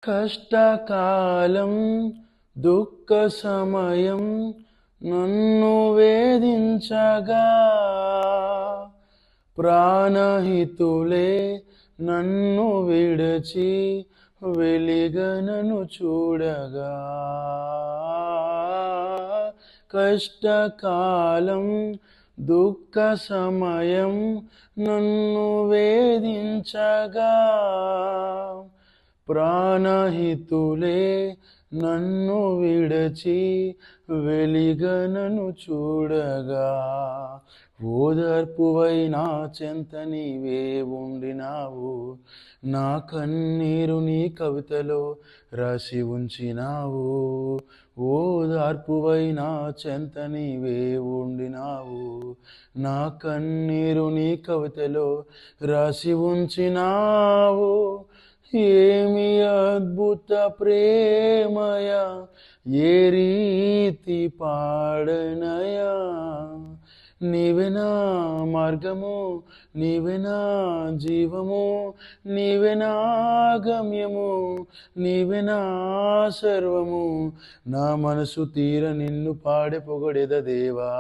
కష్టకాలం దుఃఖ సమయం నన్ను వేధించగా ప్రాణహితులే నన్ను విడచి వెలిగనను చూడగా కష్టకాలం దుఃఖ సమయం నన్ను వేధించగా ప్రాణహితులే నన్ను విడచి వెలిగనను చూడగా ఓదార్పువై నా చెంత నీవే ఉండినావు నా కన్నీరు నీ కవితలో రాసి ఉంచినావు ఓదార్పువై నా చెంత నీవే ఉండినావు నా కన్నీరు నీ కవితలో రాసి ఉంచినావు ఏమి అద్భుత ప్రేమయా ఏ రీతి పాడనయా నీవే నా మార్గము నీవే నా జీవము నీవే నా గమ్యము నీవే నా సర్వము నా మనసు తీర నిన్ను పాడే పొగడెద దేవా.